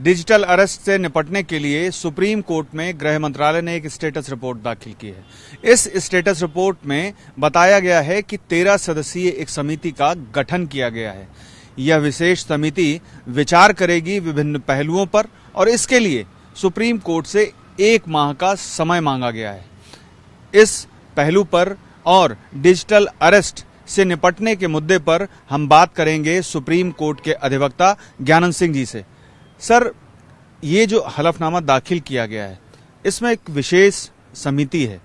Digital arrest से निपटने के लिए सुप्रीम कोर्ट में गृह मंत्रालय ने एक स्टेटस रिपोर्ट दाखिल की है। इस स्टेटस रिपोर्ट में बताया गया है कि 13 सदस्यीय एक समिति का गठन किया गया है। यह विशेष समिति विचार करेगी विभिन्न पहलुओं पर और इसके लिए सुप्रीम कोर्ट से 1 माह का समय मांगा गया है। इस पहलू पर और डिजिटल अरेस्ट से निपटने के मुद्दे पर हम बात करेंगे सुप्रीम कोर्ट के अधिवक्ता ज्ञानंद सिंह जी से। सर, ये जो हलफनामा दाखिल किया गया है इसमें एक विशेष समिति है।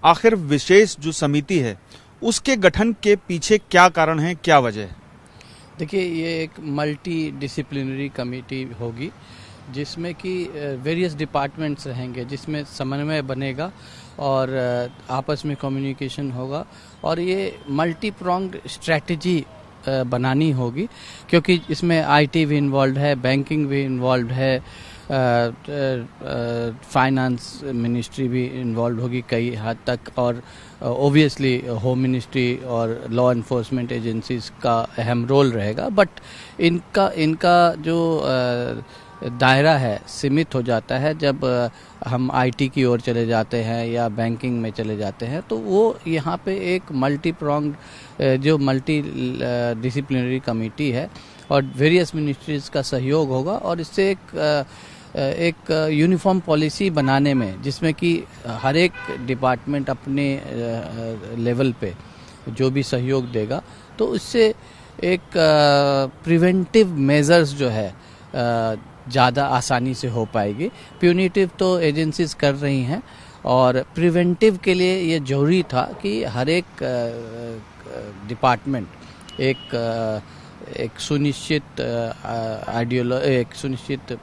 आखिर विशेष जो समिति है उसके गठन के पीछे क्या कारण है, क्या वजह है? देखिए, ये एक मल्टी डिसिप्लिनरी कमेटी होगी जिसमें कि वेरियस डिपार्टमेंट्स रहेंगे, जिसमें समन्वय बनेगा और आपस में कम्युनिकेशन होगा और ये मल्टी प्रोंग्ड स्ट्रैटेजी बनानी होगी, क्योंकि इसमें आईटी भी इन्वॉल्व है, बैंकिंग भी इन्वॉल्व है, फाइनेंस मिनिस्ट्री भी इन्वॉल्व होगी कई हद तक, और ओबियसली होम मिनिस्ट्री और लॉ एनफोर्समेंट एजेंसीज का अहम रोल रहेगा। बट इनका जो दायरा है सीमित हो जाता है जब हम आईटी की ओर चले जाते हैं या बैंकिंग में चले जाते हैं। तो वो यहाँ पे एक मल्टी प्रोंग्ड जो मल्टी डिसिप्लिनरी कमेटी है और वेरियस मिनिस्ट्रीज का सहयोग होगा और इससे एक यूनिफॉर्म पॉलिसी बनाने में, जिसमें कि हर एक डिपार्टमेंट अपने लेवल पे जो भी सहयोग देगा, तो इससे एक प्रिवेंटिव मेजर्स जो है ज़्यादा आसानी से हो पाएगी। प्यूनिटिव तो एजेंसीज कर रही हैं और प्रिवेंटिव के लिए ये जरूरी था कि हर एक डिपार्टमेंट एक सुनिश्चित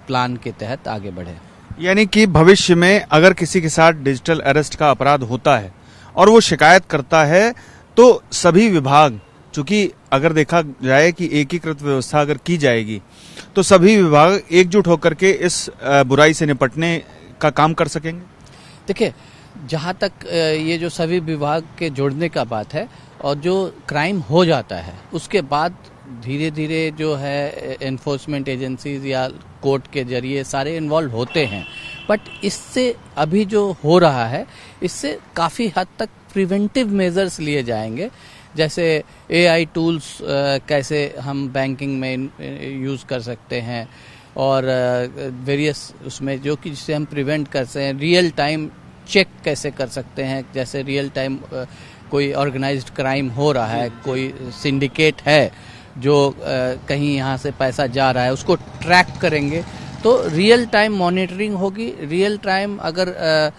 प्लान के तहत आगे बढ़े। यानी कि भविष्य में अगर किसी के साथ डिजिटल अरेस्ट का अपराध होता है और वो शिकायत करता है तो सभी विभाग, चूंकि अगर देखा जाए कि एकीकृत व्यवस्था अगर की जाएगी तो सभी विभाग एकजुट होकर के इस बुराई से निपटने का काम कर सकेंगे। देखिए, जहाँ तक ये जो सभी विभाग के जोड़ने का बात है और जो क्राइम हो जाता है उसके बाद धीरे धीरे जो है एनफोर्समेंट एजेंसीज या कोर्ट के जरिए सारे इन्वॉल्व होते हैं, बट इससे अभी जो हो रहा है इससे काफ़ी हद तक प्रिवेंटिव मेजर्स लिए जाएंगे। जैसे एआई टूल्स कैसे हम बैंकिंग में यूज़ कर सकते हैं और वेरियस उसमें जो कि जिससे हम प्रिवेंट कर सकते हैं। रियल टाइम चेक कैसे कर सकते हैं, जैसे रियल टाइम कोई ऑर्गेनाइज्ड क्राइम हो रहा है, कोई सिंडिकेट है जो कहीं यहाँ से पैसा जा रहा है, उसको ट्रैक करेंगे तो रियल टाइम मॉनिटरिंग होगी। रियल टाइम अगर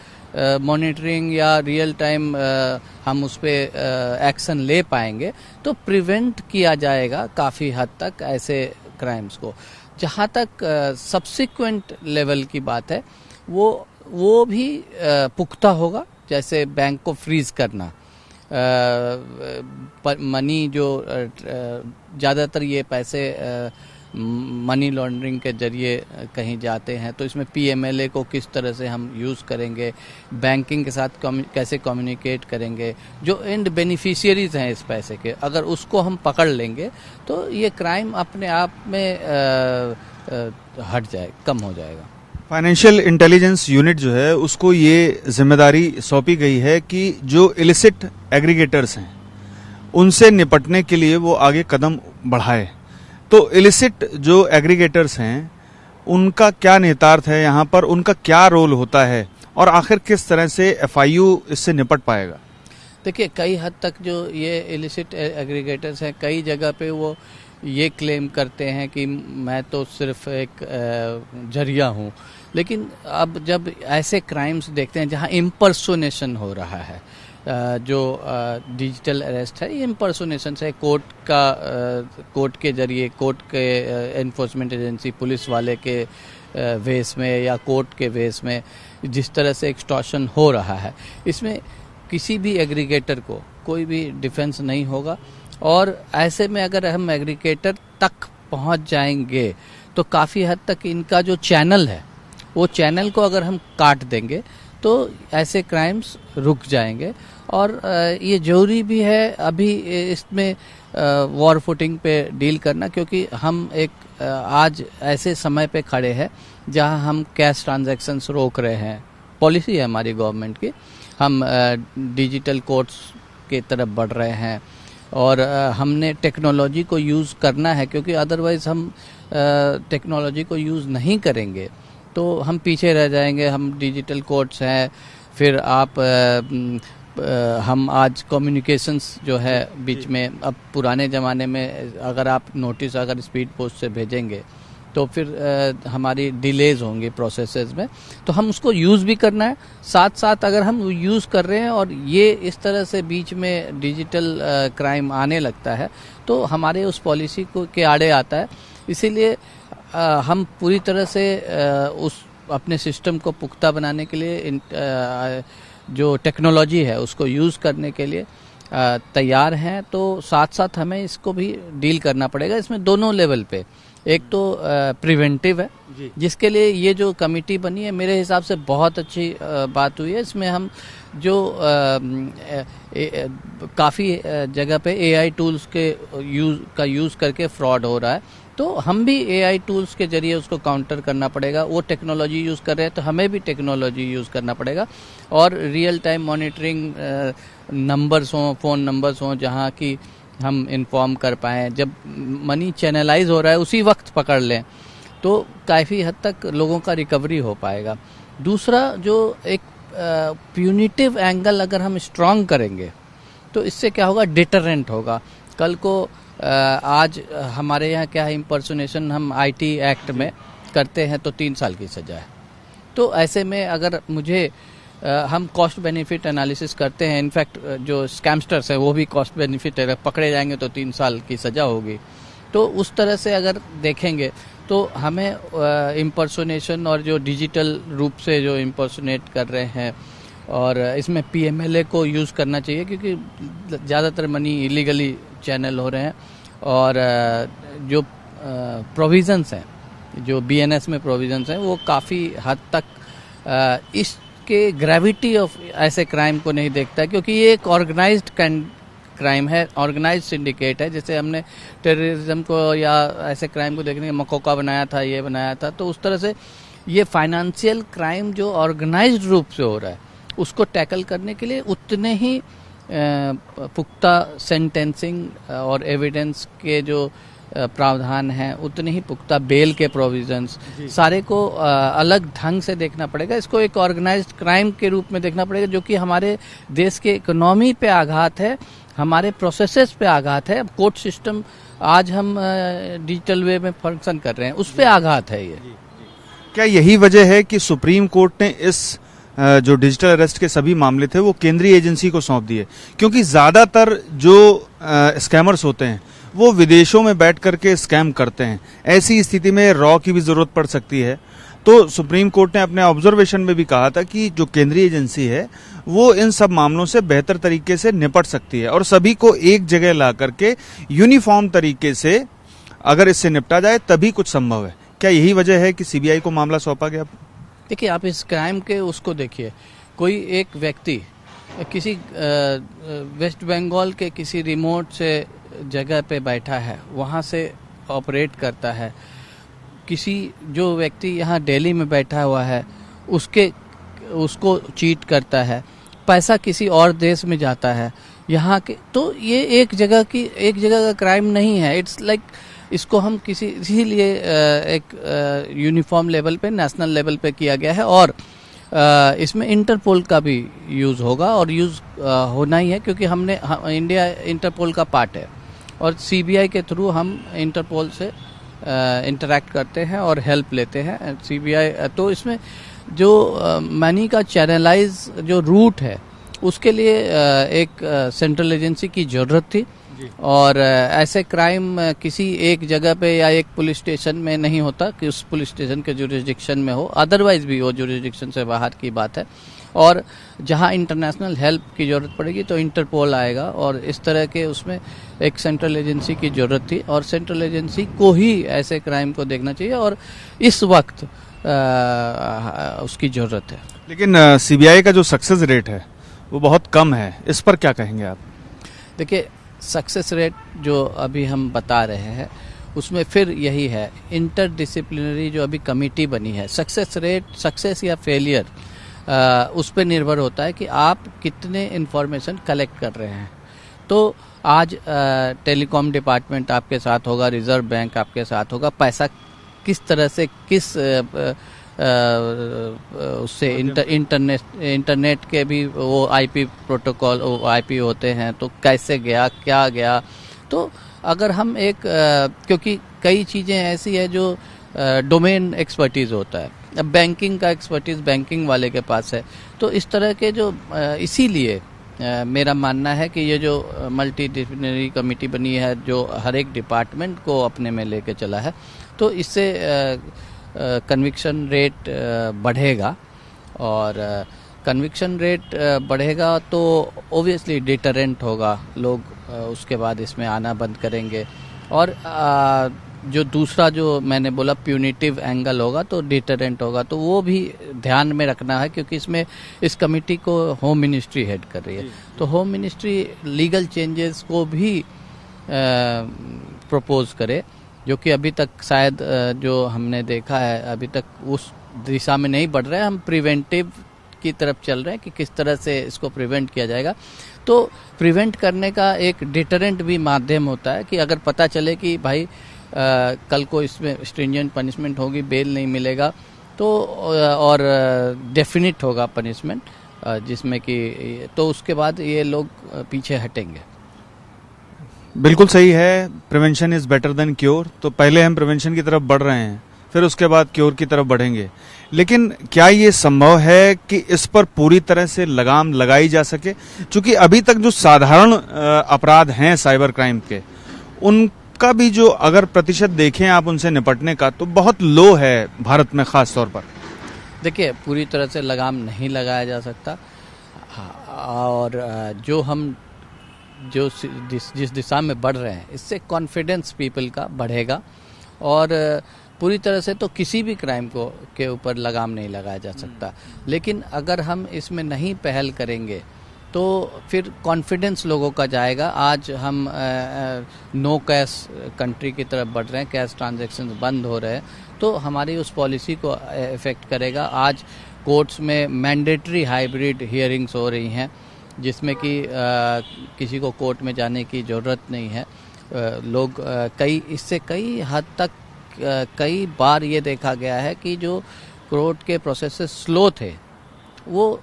मॉनिटरिंग या रियल टाइम हम उस पर एक्शन ले पाएंगे तो प्रिवेंट किया जाएगा काफ़ी हद तक ऐसे क्राइम्स को। जहाँ तक सब्सिक्वेंट लेवल की बात है वो भी पुख्ता होगा, जैसे बैंक को फ्रीज करना, मनी जो ज़्यादातर ये पैसे मनी लॉन्ड्रिंग के जरिए कहीं जाते हैं, तो इसमें पीएमएलए को किस तरह से हम यूज़ करेंगे, बैंकिंग के साथ कैसे कम्युनिकेट करेंगे, जो एंड बेनिफिशियरीज हैं इस पैसे के, अगर उसको हम पकड़ लेंगे तो ये क्राइम अपने आप में कम हो जाएगा। फाइनेंशियल इंटेलिजेंस यूनिट जो है उसको ये जिम्मेदारी सौंपी गई है कि जो इलिसिट एग्रीगेटर्स हैं उनसे निपटने के लिए वो आगे कदम बढ़ाए। तो इलिसिट जो एग्रीगेटर्स हैं उनका क्या निहितार्थ है यहाँ पर, उनका क्या रोल होता है और आखिर किस तरह से एफआईयू इससे निपट पाएगा? देखिए, कई हद तक जो ये इलिसिट एग्रीगेटर्स हैं कई जगह पे वो ये क्लेम करते हैं कि मैं तो सिर्फ एक जरिया हूँ, लेकिन अब जब ऐसे क्राइम्स देखते हैं जहाँ इम्पर्सोनेशन हो रहा है, जो डिजिटल अरेस्ट है ये इम्पर्सोनेशन है, कोर्ट के जरिए, कोर्ट के एनफोर्समेंट एजेंसी पुलिस वाले के वेस में या कोर्ट के वेस में जिस तरह से एक्सटॉर्शन हो रहा है, इसमें किसी भी एग्रीगेटर को कोई भी डिफेंस नहीं होगा। और ऐसे में अगर हम एग्रीगेटर तक पहुंच जाएंगे तो काफ़ी हद तक इनका जो चैनल है वो चैनल को अगर हम काट देंगे तो ऐसे क्राइम्स रुक जाएंगे। और ये जरूरी भी है अभी इसमें वॉर फुटिंग पे डील करना, क्योंकि हम एक आज ऐसे समय पे खड़े हैं जहां हम कैश ट्रांजैक्शंस रोक रहे हैं। पॉलिसी है हमारी गवर्नमेंट की, हम डिजिटल कोर्ट्स की तरफ बढ़ रहे हैं और हमने टेक्नोलॉजी को यूज़ करना है, क्योंकि अदरवाइज़ हम टेक्नोलॉजी को यूज़ नहीं करेंगे तो हम पीछे रह जाएंगे। हम डिजिटल कोर्ट्स हैं, फिर हम आज कम्युनिकेशंस जो है बीच में, अब पुराने ज़माने में अगर आप नोटिस अगर स्पीड पोस्ट से भेजेंगे तो फिर हमारी डिलेज होंगी प्रोसेसेस में, तो हम उसको यूज़ भी करना है। साथ साथ अगर हम यूज़ कर रहे हैं और ये इस तरह से बीच में डिजिटल क्राइम आने लगता है तो हमारे उस पॉलिसी को के आड़े आता है। इसीलिए हम पूरी तरह से उस अपने सिस्टम को पुख्ता बनाने के लिए जो टेक्नोलॉजी है उसको यूज़ करने के लिए तैयार हैं। तो साथ साथ हमें इसको भी डील करना पड़ेगा। इसमें दोनों लेवल पे, एक तो प्रिवेंटिव है जिसके लिए ये जो कमेटी बनी है मेरे हिसाब से बहुत अच्छी बात हुई है। इसमें हम जो काफ़ी जगह पे एआई टूल्स के यूज़ करके फ्रॉड हो रहा है, तो हम भी एआई टूल्स के जरिए उसको काउंटर करना पड़ेगा। वो टेक्नोलॉजी यूज़ कर रहे हैं तो हमें भी टेक्नोलॉजी यूज़ करना पड़ेगा और रियल टाइम मॉनिटरिंग नंबर्स हों, फ़ोन नंबर्स हों जहाँ की हम इन्फॉर्म कर पाएँ। जब मनी चैनलाइज हो रहा है उसी वक्त पकड़ लें तो काफ़ी हद तक लोगों का रिकवरी हो पाएगा। दूसरा जो एक प्यूनिटिव एंगल अगर हम स्ट्रांग करेंगे तो इससे क्या होगा, डिटरेंट होगा। कल को आज हमारे यहाँ क्या है, इम्पर्सोनेशन हम आईटी एक्ट में करते हैं तो 3 साल की सज़ा है। तो ऐसे में अगर मुझे हम कॉस्ट बेनिफिट एनालिसिस करते हैं, इनफैक्ट जो स्कैमस्टर्स हैं वो भी कॉस्ट बेनिफिट है, पकड़े जाएंगे तो 3 साल की सज़ा होगी। तो उस तरह से अगर देखेंगे तो हमें इम्पर्सोनेशन और जो डिजिटल रूप से जो इम्पर्सोनेट कर रहे हैं और इसमें पीएमएलए को यूज़ करना चाहिए, क्योंकि ज़्यादातर मनी इलीगली चैनल हो रहे हैं और जो प्रोविज़न्स हैं, जो बीएनएस में प्रोविज़न्स हैं वो काफ़ी हद तक इसके ग्रेविटी ऑफ ऐसे क्राइम को नहीं देखता, क्योंकि ये एक ऑर्गेनाइज्ड क्राइम है, ऑर्गेनाइज्ड सिंडिकेट है। जैसे हमने टेररिज्म को या ऐसे क्राइम को देखने के मकोका बनाया था, ये बनाया था, तो उस तरह से ये फाइनेंशियल क्राइम जो ऑर्गेनाइज्ड रूप से हो रहा है उसको टैकल करने के लिए उतने ही पुख्ता सेंटेंसिंग और एविडेंस के जो प्रावधान हैं, उतने ही पुख्ता बेल के प्रोविजंस, सारे को अलग ढंग से देखना पड़ेगा। इसको एक ऑर्गेनाइज्ड क्राइम के रूप में देखना पड़ेगा जो कि हमारे देश के इकोनॉमी पे आघात है, हमारे प्रोसेसेस पे आघात है। कोर्ट सिस्टम आज हम डिजिटल वे में फंक्शन कर रहे हैं, उस पे आघात है ये। क्या यही वजह है कि सुप्रीम कोर्ट ने इस जो डिजिटल अरेस्ट के सभी मामले थे वो केंद्रीय एजेंसी को सौंप दिए? क्योंकि ज्यादातर जो स्कैमर्स होते हैं वो विदेशों में बैठ करके स्कैम करते हैं। ऐसी स्थिति में रॉ की भी जरूरत पड़ सकती है। तो सुप्रीम कोर्ट ने अपने ऑब्जर्वेशन में भी कहा था कि जो केंद्रीय एजेंसी है वो इन सब मामलों से बेहतर तरीके से निपट सकती है और सभी को एक जगह ला करके यूनिफॉर्म तरीके से अगर इससे निपटा जाए तभी कुछ संभव है। क्या यही वजह है कि सीबीआई को मामला सौंपा गया? देखिए, आप इस क्राइम के उसको देखिए, कोई एक व्यक्ति किसी वेस्ट बंगाल के किसी रिमोट से जगह पे बैठा है, वहाँ से ऑपरेट करता है। किसी जो व्यक्ति यहाँ दिल्ली में बैठा हुआ है उसको चीट करता है, पैसा किसी और देश में जाता है यहाँ के, तो ये एक जगह का क्राइम नहीं है। इट्स लाइक इसको हम इसीलिए एक यूनिफॉर्म लेवल पे, नेशनल लेवल पे किया गया है और इसमें इंटरपोल का भी यूज़ होगा और यूज़ होना ही है, क्योंकि इंडिया इंटरपोल का पार्ट है और सीबीआई के थ्रू हम इंटरपोल से इंटरैक्ट करते हैं और हेल्प लेते हैं। सीबीआई तो इसमें जो मनी का चैनलाइज जो रूट है उसके लिए एक सेंट्रल एजेंसी की ज़रूरत थी और ऐसे क्राइम किसी एक जगह पे या एक पुलिस स्टेशन में नहीं होता कि उस पुलिस स्टेशन के जुरिस्डिक्शन में हो, अदरवाइज भी वो जुरिस्डिक्शन से बाहर की बात है। और जहां इंटरनेशनल हेल्प की ज़रूरत पड़ेगी तो इंटरपोल आएगा और इस तरह के उसमें एक सेंट्रल एजेंसी की ज़रूरत थी और सेंट्रल एजेंसी को ही ऐसे क्राइम को देखना चाहिए और इस वक्त उसकी ज़रूरत है। लेकिन सीबीआई का जो सक्सेस रेट है वो बहुत कम है, इस पर क्या कहेंगे आप? देखिए, सक्सेस रेट जो अभी हम बता रहे हैं उसमें फिर यही है, इंटरडिसिप्लिनरी जो अभी कमेटी बनी है, सक्सेस या फेलियर उस पर निर्भर होता है कि आप कितने इन्फॉर्मेशन कलेक्ट कर रहे हैं। तो आज टेलीकॉम डिपार्टमेंट आपके साथ होगा, रिजर्व बैंक आपके साथ होगा, पैसा किस तरह से किस उससे इंटरनेट के भी वो आईपी प्रोटोकॉल आईपी होते हैं, तो कैसे गया, क्या गया। तो अगर हम एक क्योंकि कई चीज़ें ऐसी है जो डोमेन एक्सपर्टीज़ होता है, अब बैंकिंग का एक्सपर्टीज़ बैंकिंग वाले के पास है, तो इस तरह के जो इसीलिए मेरा मानना है कि ये जो मल्टी डिसिप्लिनरी कमेटी बनी है जो हर एक डिपार्टमेंट को अपने में लेके चला है, तो इससे कन्विक्शन रेट बढ़ेगा, और कन्विक्शन रेट बढ़ेगा तो ओबियसली डिटरेंट होगा, लोग उसके बाद इसमें आना बंद करेंगे। और जो दूसरा जो मैंने बोला प्यूनिटिव एंगल होगा तो डिटरेंट होगा, तो वो भी ध्यान में रखना है, क्योंकि इसमें इस कमेटी को होम मिनिस्ट्री हेड कर रही है, तो होम मिनिस्ट्री लीगल चेंजेस को भी प्रपोज करे, जो कि अभी तक शायद जो हमने देखा है अभी तक उस दिशा में नहीं बढ़ रहा है। हम प्रिवेंटिव की तरफ चल रहे हैं कि किस तरह से इसको प्रिवेंट किया जाएगा। तो प्रिवेंट करने का एक डिटरेंट भी माध्यम होता है कि अगर पता चले कि भाई कल को इसमें स्ट्रिंजेंट पनिशमेंट होगी, बेल नहीं मिलेगा, तो और डेफिनिट होगा पनिशमेंट जिसमें कि, तो उसके बाद ये लोग पीछे हटेंगे। बिल्कुल सही है, prevention is better than cure. तो पहले हम प्रिवेंशन की तरफ बढ़ रहे हैं, फिर उसके बाद क्योर की तरफ बढ़ेंगे। लेकिन क्या ये संभव है कि इस पर पूरी तरह से लगाम लगाई जा सके? क्योंकि अभी तक जो साधारण अपराध हैं साइबर क्राइम के, उनका भी जो अगर प्रतिशत देखें आप उनसे निपटने का, तो बहुत लो है भारत में खास तौर पर। देखिए, पूरी तरह से लगाम नहीं लगाया जा सकता, और जिस दिशा में बढ़ रहे हैं इससे कॉन्फिडेंस पीपल का बढ़ेगा, और पूरी तरह से तो किसी भी क्राइम के ऊपर लगाम नहीं लगाया जा सकता। लेकिन अगर हम इसमें नहीं पहल करेंगे तो फिर कॉन्फिडेंस लोगों का जाएगा। आज हम नो कैश कंट्री की तरफ बढ़ रहे हैं, कैश ट्रांजैक्शन बंद हो रहे हैं, तो हमारी उस पॉलिसी को इफेक्ट करेगा। आज कोर्ट्स में मैंडेटरी हाइब्रिड हियरिंग्स हो रही हैं, जिसमें कि किसी को कोर्ट में जाने की ज़रूरत नहीं है। लोग इससे कई हद तक कई बार ये देखा गया है कि जो कोर्ट के प्रोसेसेस स्लो थे वो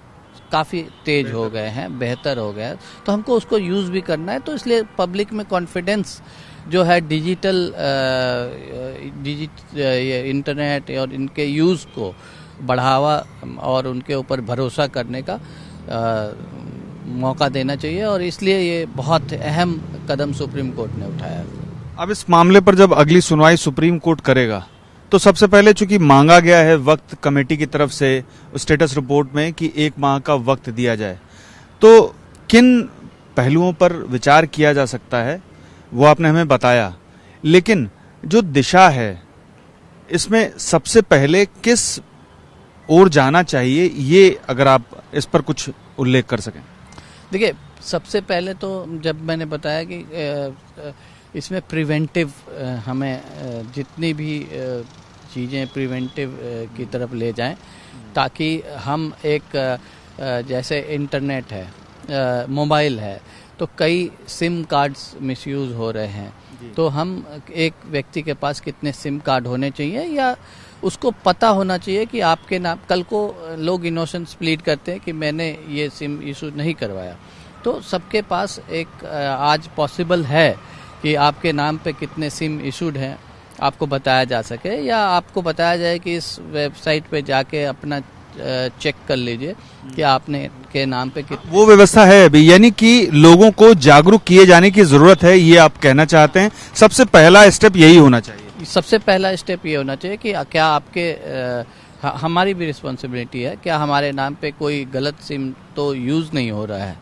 काफ़ी तेज हो गए हैं, बेहतर हो गया है, तो हमको उसको यूज़ भी करना है। तो इसलिए पब्लिक में कॉन्फिडेंस जो है इंटरनेट और इनके यूज़ को बढ़ावा और उनके ऊपर भरोसा करने का मौका देना चाहिए, और इसलिए ये बहुत अहम कदम सुप्रीम कोर्ट ने उठाया। अब इस मामले पर जब अगली सुनवाई सुप्रीम कोर्ट करेगा, तो सबसे पहले चूंकि मांगा गया है वक्त कमेटी की तरफ से स्टेटस रिपोर्ट में कि 1 माह का वक्त दिया जाए, तो किन पहलुओं पर विचार किया जा सकता है वो आपने हमें बताया। लेकिन जो दिशा है इसमें सबसे पहले किस ओर जाना चाहिए, ये अगर आप इस पर कुछ उल्लेख कर सकें। देखिए, सबसे पहले तो जब मैंने बताया कि इसमें प्रिवेंटिव हमें जितनी भी चीज़ें प्रिवेंटिव की तरफ ले जाएं, ताकि हम एक जैसे इंटरनेट है, मोबाइल है, तो कई सिम कार्ड्स मिसयूज़ हो रहे हैं, तो हम एक व्यक्ति के पास कितने सिम कार्ड होने चाहिए, या उसको पता होना चाहिए कि आपके नाम, कल को लोग इनोसेंस प्लीड करते हैं कि मैंने ये सिम इशू नहीं करवाया, तो सबके पास एक आज पॉसिबल है कि आपके नाम पे कितने सिम इशूड हैं आपको बताया जा सके, या आपको बताया जाए कि इस वेबसाइट पे जाके अपना चेक कर लीजिए कि आपने के नाम पे कितने। वो व्यवस्था है अभी, यानी कि लोगों को जागरूक किए जाने की जरूरत है, ये आप कहना चाहते हैं। सबसे पहला स्टेप यही होना चाहिए। सबसे पहला स्टेप ये होना चाहिए कि क्या आपके हमारी भी रिस्पॉन्सिबिलिटी है, क्या हमारे नाम पे कोई गलत सिम तो यूज़ नहीं हो रहा है,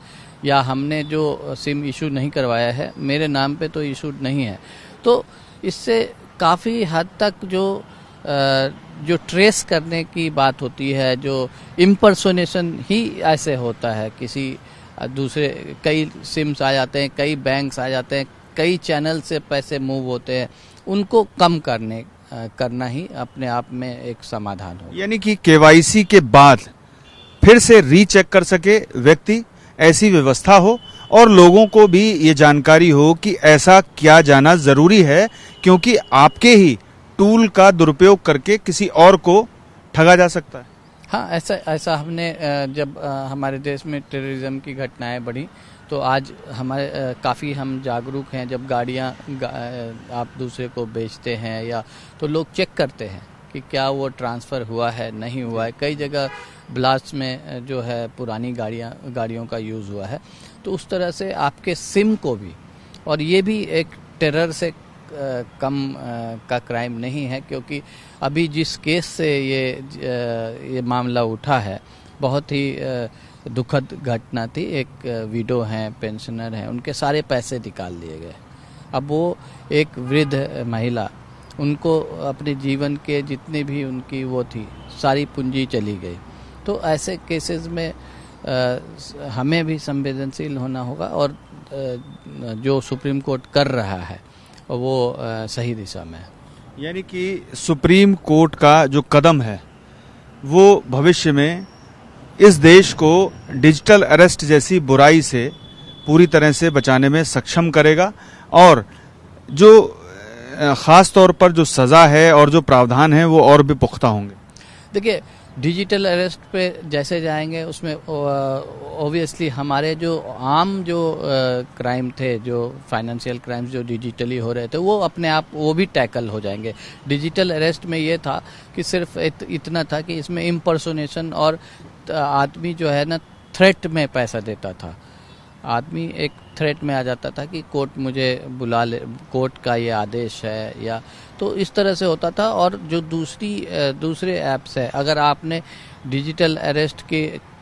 या हमने जो सिम इशू नहीं करवाया है मेरे नाम पे तो इशूड नहीं है। तो इससे काफ़ी हद तक जो ट्रेस करने की बात होती है, जो इम्पर्सोनेशन ही ऐसे होता है, किसी दूसरे कई सिम्स आ जाते हैं, कई बैंक्स आ जाते हैं, कई चैनल से पैसे मूव होते हैं, उनको कम करना ही अपने आप में एक समाधान हो। यानी कि केवाईसी के बाद फिर से रीचेक कर सके व्यक्ति, ऐसी व्यवस्था हो और लोगों को भी ये जानकारी हो कि ऐसा किया जाना जरूरी है, क्योंकि आपके ही टूल का दुरुपयोग करके किसी और को ठगा जा सकता है। हाँ, ऐसा हमने जब हमारे देश में टेररिज्म की घटनाएं बढ़ी तो आज हमारे काफ़ी हम जागरूक हैं। जब गाड़ियाँ आप दूसरे को बेचते हैं या तो लोग चेक करते हैं कि क्या वो ट्रांसफ़र हुआ है नहीं हुआ है। कई जगह ब्लास्ट में जो है पुरानी गाड़ियों का यूज़ हुआ है। तो उस तरह से आपके सिम को भी, और ये भी एक टेरर से कम का क्राइम नहीं है, क्योंकि अभी जिस केस से ये मामला उठा है बहुत ही दुखद घटना थी। एक विडो हैं, पेंशनर हैं, उनके सारे पैसे निकाल लिए गए। अब वो एक वृद्ध महिला, उनको अपने जीवन के जितने भी उनकी वो थी सारी पूंजी चली गई। तो ऐसे केसेस में हमें भी संवेदनशील होना होगा और जो सुप्रीम कोर्ट कर रहा है वो सही दिशा में है। यानी कि सुप्रीम कोर्ट का जो कदम है वो भविष्य में इस देश को डिजिटल अरेस्ट जैसी बुराई से पूरी तरह से बचाने में सक्षम करेगा, और जो खास तौर पर जो सजा है और जो प्रावधान है वो और भी पुख्ता होंगे। देखिए, डिजिटल अरेस्ट पे जैसे जाएंगे उसमें ऑब्वियसली हमारे जो आम जो क्राइम थे, जो फाइनेंशियल क्राइम्स जो डिजिटली हो रहे थे, वो अपने आप वो भी टैकल हो जाएंगे। डिजिटल अरेस्ट में ये था कि सिर्फ इतना था कि इसमें इम्पर्सोनेशन और आदमी जो है ना थ्रेट में पैसा देता था। आदमी एक थ्रेट में आ जाता था कि कोर्ट मुझे बुला ले, कोर्ट का ये आदेश है, या तो इस तरह से होता था। और जो दूसरे ऐप्स है, अगर आपने डिजिटल अरेस्ट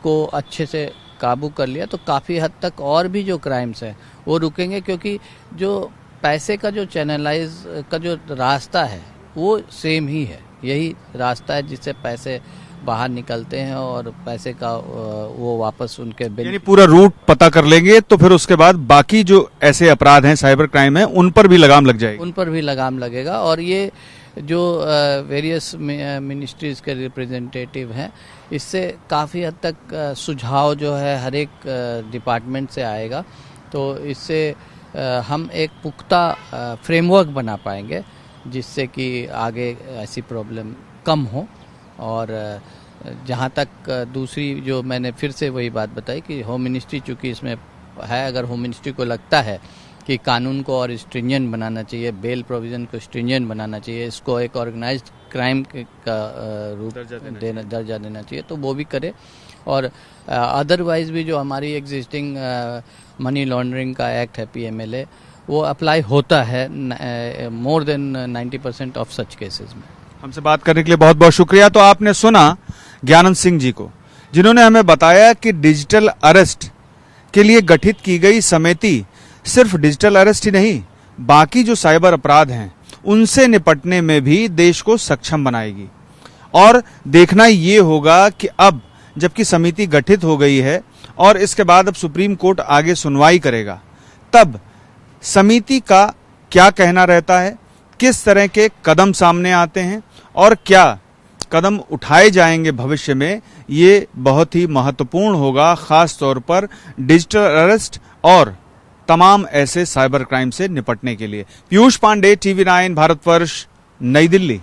को अच्छे से काबू कर लिया तो काफ़ी हद तक और भी जो क्राइम्स है वो रुकेंगे, क्योंकि जो पैसे का जो चैनलाइज का जो रास्ता है वो सेम ही है। यही रास्ता है जिससे पैसे बाहर निकलते हैं और पैसे का वो वापस उनके यानी पूरा रूट पता कर लेंगे तो फिर उसके बाद बाकी जो ऐसे अपराध हैं, साइबर क्राइम है, उन पर भी लगाम लग जाएगी। उन पर भी लगाम लगेगा। और ये जो वेरियस मिनिस्ट्रीज के रिप्रेजेंटेटिव हैं, इससे काफ़ी हद तक सुझाव जो है हर एक डिपार्टमेंट से आएगा। तो इससे हम एक पुख्ता फ्रेमवर्क बना पाएंगे जिससे कि आगे ऐसी प्रॉब्लम कम हो। और जहाँ तक दूसरी जो मैंने फिर से वही बात बताई कि होम मिनिस्ट्री चूँकि इसमें है, अगर होम मिनिस्ट्री को लगता है कि कानून को और स्ट्रिंजेंट बनाना चाहिए, बेल प्रोविज़न को स्ट्रिंजेंट बनाना चाहिए, इसको एक ऑर्गेनाइज्ड क्राइम का रूप दर्जा देना चाहिए, तो वो भी करे। और अदरवाइज भी जो हमारी एग्जिस्टिंग मनी लॉन्ड्रिंग का एक्ट है PMLA, वो अप्लाई होता है more than 90% of such cases में। हमसे बात करने के लिए बहुत बहुत शुक्रिया। तो आपने सुना ज्ञानंद सिंह जी को, जिन्होंने हमें बताया कि डिजिटल अरेस्ट के लिए गठित की गई समिति सिर्फ डिजिटल अरेस्ट ही नहीं, बाकी जो साइबर अपराध हैं उनसे निपटने में भी देश को सक्षम बनाएगी। और देखना ये होगा कि अब जबकि समिति गठित हो गई है और इसके बाद अब सुप्रीम कोर्ट आगे सुनवाई करेगा, तब समिति का क्या कहना रहता है, किस तरह के कदम सामने आते हैं और क्या कदम उठाए जाएंगे भविष्य में, ये बहुत ही महत्वपूर्ण होगा, खास तौर पर डिजिटल अरेस्ट और तमाम ऐसे साइबर क्राइम से निपटने के लिए। पीयूष पांडे, TV9 भारतवर्ष, नई दिल्ली।